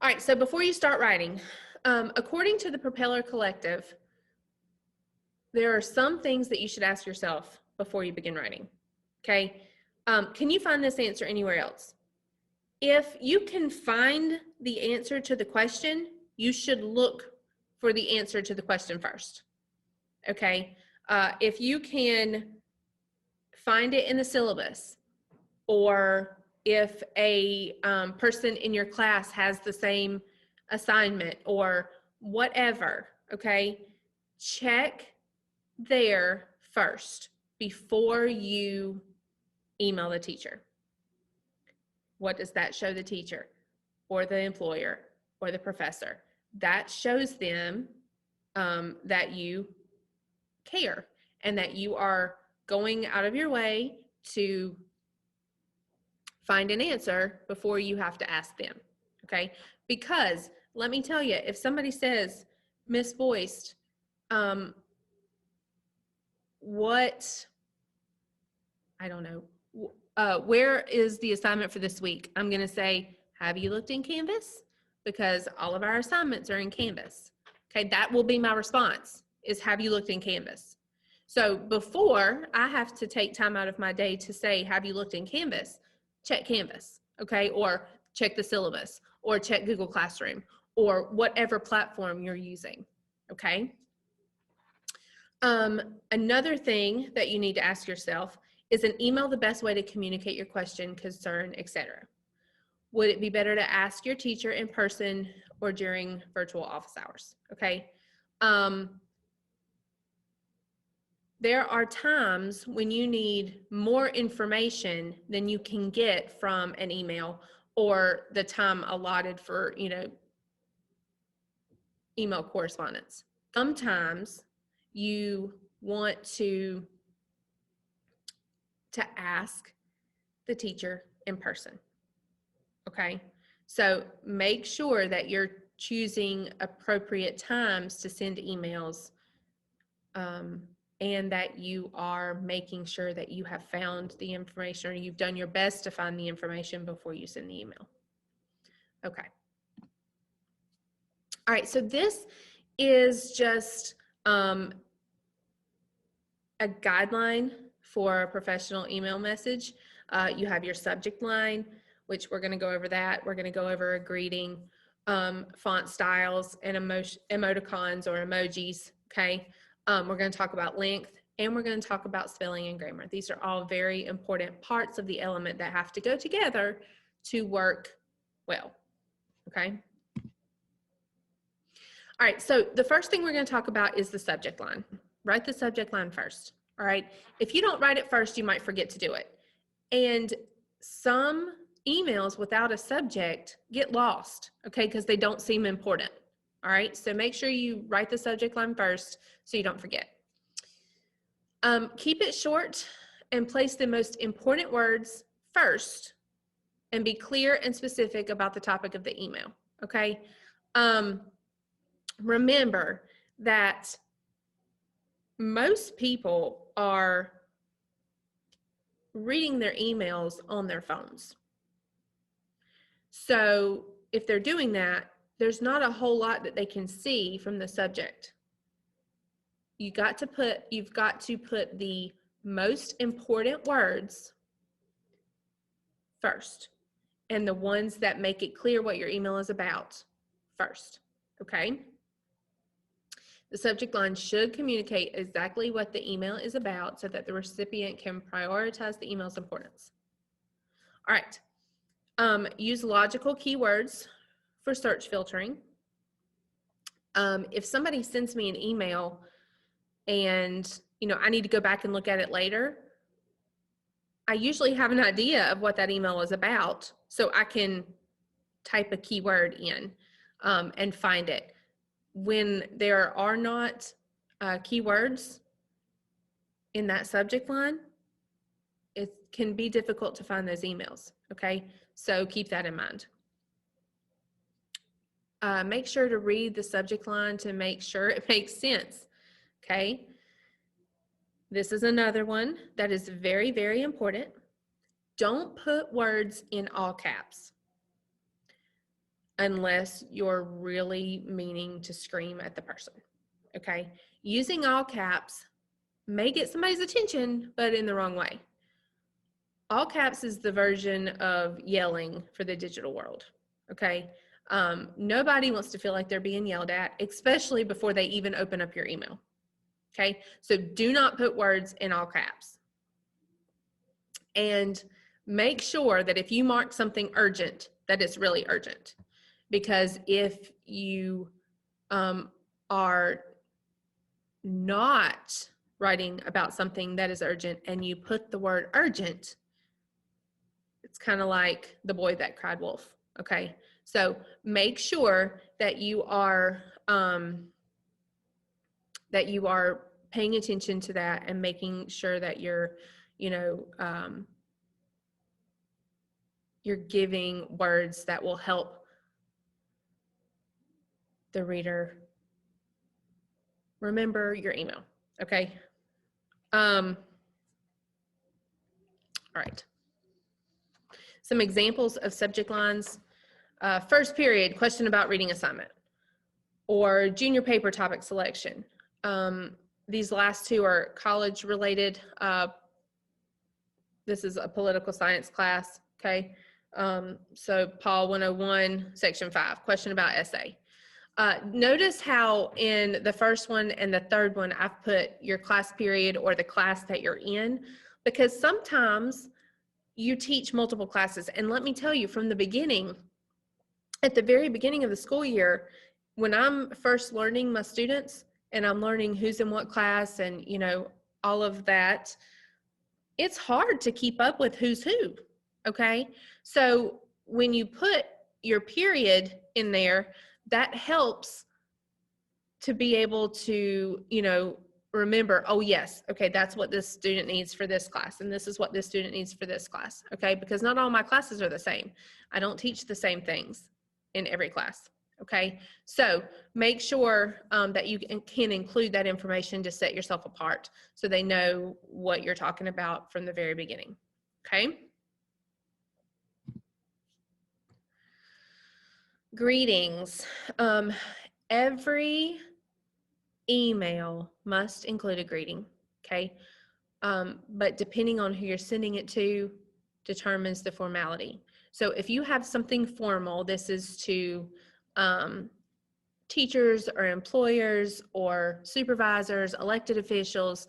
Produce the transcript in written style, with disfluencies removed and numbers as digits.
All right, so before you start writing, according to the Propeller Collective, there are some things that you should ask yourself before you begin writing, okay? Can you find this answer anywhere else? If you can find the answer to the question, you should look for the answer to the question first, okay? If you can find it in the syllabus, or if a person in your class has the same assignment or whatever, okay, check there first before you email the teacher. What does that show the teacher or the employer or the professor? That shows them that you care and that you are going out of your way to find an answer before you have to ask them, okay? Because let me tell you, if somebody says, Miss Boyce, I don't know, where is the assignment for this week? I'm gonna say, have you looked in Canvas? Because all of our assignments are in Canvas. Okay, that will be my response, is have you looked in Canvas? So before I have to take time out of my day to say, have you looked in Canvas? Check Canvas, okay? Or check the syllabus, or check Google Classroom, or whatever platform you're using, okay? Another thing that you need to ask yourself, is an email the best way to communicate your question, concern, etc.? Would it be better to ask your teacher in person or during virtual office hours, okay? There are times when you need more information than you can get from an email or the time allotted for, email correspondence. Sometimes you want to ask the teacher in person, okay? So make sure that you're choosing appropriate times to send emails, and that you are making sure that you have found the information, or you've done your best to find the information before you send the email. Okay. All right, so this is just a guideline for a professional email message. You have your subject line, which we're going to go over that. We're going to go over a greeting, font styles, and emoticons or emojis, okay? We're going to talk about length, and we're going to talk about spelling and grammar. These are all very important parts of the element that have to go together to work well, okay? All right, so the first thing we're going to talk about is the subject line. Write the subject line first, all right? If you don't write it first, you might forget to do it. And some emails without a subject get lost, okay, because they don't seem important, all right? So make sure you write the subject line first so you don't forget. Keep it short and place the most important words first, and be clear and specific about the topic of the email, okay? Remember that most people are reading their emails on their phones. So if they're doing that, there's not a whole lot that they can see from the subject. You've got to put the most important words first, and the ones that make it clear what your email is about first, okay? The subject line should communicate exactly what the email is about so that the recipient can prioritize the email's importance. All right, use logical keywords for search filtering. If somebody sends me an email and I need to go back and look at it later, I usually have an idea of what that email is about, so I can type a keyword in and find it. When there are not keywords in that subject line, it can be difficult to find those emails, okay? So keep that in mind. Make sure to read the subject line to make sure it makes sense, okay? This is another one that is very, very important. Don't put words in all caps. unless you're really meaning to scream at the person, okay? Using all caps may get somebody's attention, but in the wrong way. All caps is the version of yelling for the digital world, okay? Nobody wants to feel like they're being yelled at, especially before they even open up your email, okay? So do not put words in all caps. And make sure that if you mark something urgent, that it's really urgent. Because if you are not writing about something that is urgent and you put the word urgent, it's kind of like the boy that cried wolf, okay? So make sure that you are paying attention to that and making sure that you're, you're giving words that will help the reader remember your email, okay? All right. Some examples of subject lines. First period, question about reading assignment, or junior paper topic selection. These last two are college related. This is a political science class, okay? So Paul 101, section 5, question about essay. Notice how in the first one and the third one, I've put your class period or the class that you're in, because sometimes you teach multiple classes. And let me tell you, from the beginning, at the very beginning of the school year, when I'm first learning my students and I'm learning who's in what class and, all of that, it's hard to keep up with who's who, okay? So when you put your period in there, that helps to be able to, remember, oh yes, okay, that's what this student needs for this class, and this is what this student needs for this class, okay? Because not all my classes are the same. I don't teach the same things in every class, okay? So make sure that you can include that information to set yourself apart so they know what you're talking about from the very beginning, okay? Greetings. Every email must include a greeting, okay? But depending on who you're sending it to determines the formality. So if you have something formal, this is to teachers or employers or supervisors, elected officials,